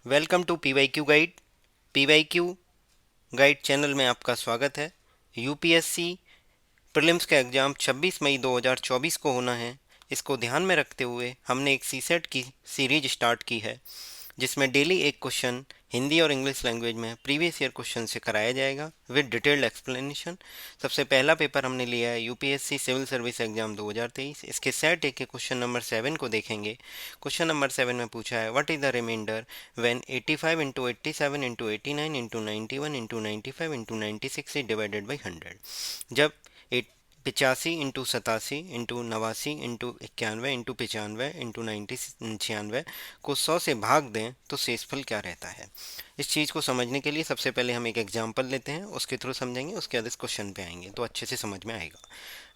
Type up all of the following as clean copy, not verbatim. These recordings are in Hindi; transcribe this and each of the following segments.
Welcome to PYQ guide. PYQ guide channel में आपका स्वागत है। यूपीएससी प्रीलिम्स का एग्ज़ाम 26 मई 2024 को होना है। इसको ध्यान में रखते हुए हमने एक सीसेट की सीरीज स्टार्ट की है, जिसमें डेली एक क्वेश्चन हिंदी और इंग्लिश लैंग्वेज में प्रीवियस ईयर क्वेश्चन से कराया जाएगा विद डिटेल्ड एक्सप्लेनेशन। सबसे पहला पेपर हमने लिया है यूपीएससी सिविल सर्विस एग्जाम 2023। इसके सेट ए के क्वेश्चन नंबर 7 को देखेंगे। क्वेश्चन नंबर 7 में पूछा है what is the remainder when 85 into 87 into 89 into 91 into 95 into 96 is divided by 100। जब 85 into 87 into 89 into 91 into 95 into 96 को 100 से भाग दें तो शेषफल क्या रहता है। इस चीज़ को समझने के लिए सबसे पहले हम एक एग्जांपल लेते हैं, उसके थ्रू समझेंगे, उसके बाद इस क्वेश्चन पे आएंगे तो अच्छे से समझ में आएगा।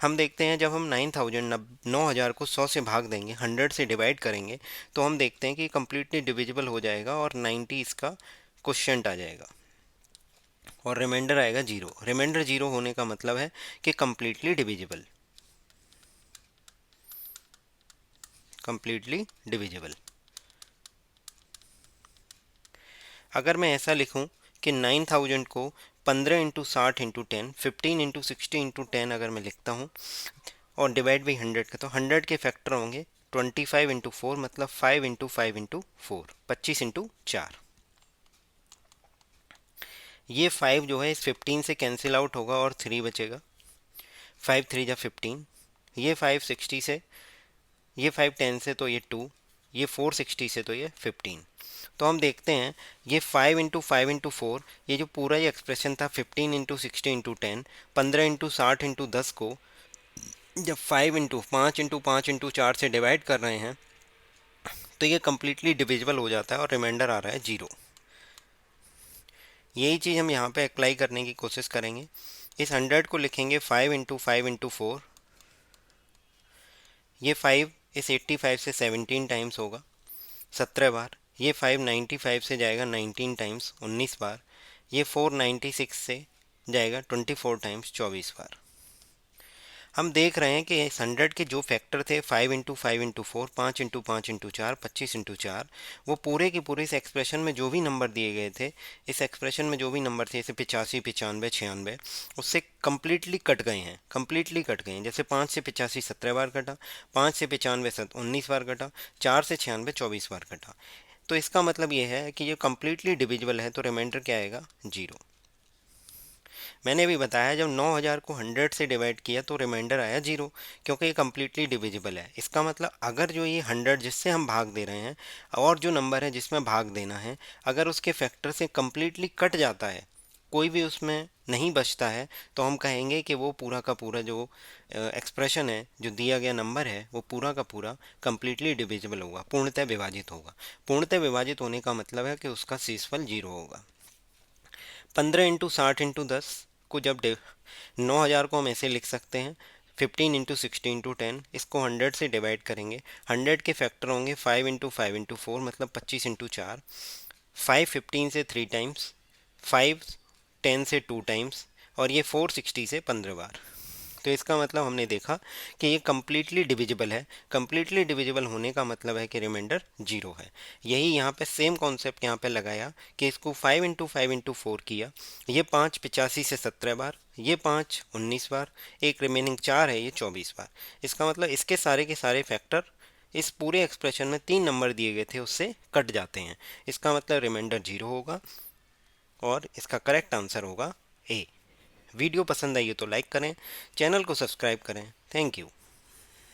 हम देखते हैं जब हम 9,000 को 100 से भाग देंगे, 100 से डिवाइड करेंगे, तो हम देखते हैं कि कम्प्लीटली डिविजिबल हो जाएगा और 90 इसका क्वोशिएंट आ जाएगा और रिमाइंडर आएगा 0। रिमाइंडर 0 होने का मतलब है कि कम्प्लीटली डिविजिबल। Completely divisible. अगर मैं ऐसा लिखूं कि 9,000 को 15 इंटू 60 इंटू 10, 15 इंटू 60 इंटू 10 अगर मैं लिखता हूं और डिवाइड बाई 100 का, तो 100 के फैक्टर होंगे 25 इंटू 4, मतलब 5 इंटू 5 इंटू 4, 25 इंटू 4। ये 5 जो है इस 15 से कैंसिल आउट होगा और 3 बचेगा। 5 3 जा 15। ये 5 60 से, ये 5 10 से तो ये 2, ये 4 60 से तो ये 15। तो हम देखते हैं ये 5 इंटू 5 इंटू 4, ये जो पूरा ये एक्सप्रेशन था 15 इंटू 60 इंटू 10, 15 इंटू 60 इंटू 10 को जब 5 इंटू 5 इंटू 5 इंटू 4 से डिवाइड कर रहे हैं तो ये कम्प्लीटली डिविजिबल हो जाता है और रिमाइंडर आ रहा है 0। यही चीज़ हम यहाँ पे अप्लाई करने की कोशिश करेंगे। इस 100 को लिखेंगे 5 इंटू 5 इंटू 4। ये 5 इस 85 से 17 टाइम्स होगा, 17 बार। ये 5 95 से जाएगा 19 टाइम्स, 19 बार। ये 4 96 से जाएगा 24 टाइम्स, 24 बार। हम देख रहे हैं कि इस 100 के जो फैक्टर थे 5 into 5 into 4, 5 into 5 into 4, 25 into 4, वो पूरे के पूरे इस एक्सप्रेशन में जो भी नंबर दिए गए थे, इस एक्सप्रेशन में जो भी नंबर थे, जैसे 85 95 96, उससे कम्प्लीटली कट गए हैं। कम्प्लीटली कट गए हैं। जैसे 5 से 85 17 बार कटा, 5 से 95 19 बार कटा, 4 से 96 24 बार कटा। तो इसका मतलब ये है कि ये कम्प्लीटली डिविजिबल है, तो रिमाइंडर क्या आएगा? 0। मैंने अभी बताया जब 9,000 को 100 से डिवाइड किया तो रिमाइंडर आया 0, क्योंकि ये कम्प्लीटली डिविजिबल है। इसका मतलब अगर जो ये 100 जिससे हम भाग दे रहे हैं और जो नंबर है जिसमें भाग देना है, अगर उसके फैक्टर से कम्प्लीटली कट जाता है, कोई भी उसमें नहीं बचता है, तो हम कहेंगे कि वो पूरा का पूरा जो एक्सप्रेशन है, जो दिया गया नंबर है, वो पूरा का पूरा कम्प्लीटली डिविजिबल होगा, पूर्णतः विभाजित होगा। पूर्णतः विभाजित होने का मतलब है कि उसका शेषफल 0 होगा। 15 इंटू 60 इंटू 10 को जब 9,000 को हम ऐसे लिख सकते हैं 15 इंटू 60 इंटू 10, इसको 100 से डिवाइड करेंगे। 100 के फैक्टर होंगे 5 इंटू 5 इंटू 4, मतलब 25 इंटू 4। 5 15 से 3 टाइम्स, 5 10 से 2 टाइम्स, और ये 4 60 से 15 बार। तो इसका मतलब हमने देखा कि ये कम्प्लीटली डिविजिबल है। कम्प्लीटली डिविजिबल होने का मतलब है कि रिमाइंडर 0 है। यही यहाँ पे सेम कॉन्सेप्ट यहाँ पे लगाया कि इसको 5 इंटू 5 इंटू 4 किया। ये 5 85 से 17 बार, ये 5 19 बार, एक रिमेनिंग 4 है, ये 24 बार। इसका मतलब इसके सारे के सारे फैक्टर इस पूरे एक्सप्रेशन में 3 नंबर दिए गए थे उससे कट जाते हैं। इसका मतलब रिमाइंडर 0 होगा और इसका करेक्ट आंसर होगा ए। वीडियो पसंद आई हो तो लाइक करें, चैनल को सब्सक्राइब करें। Thank you.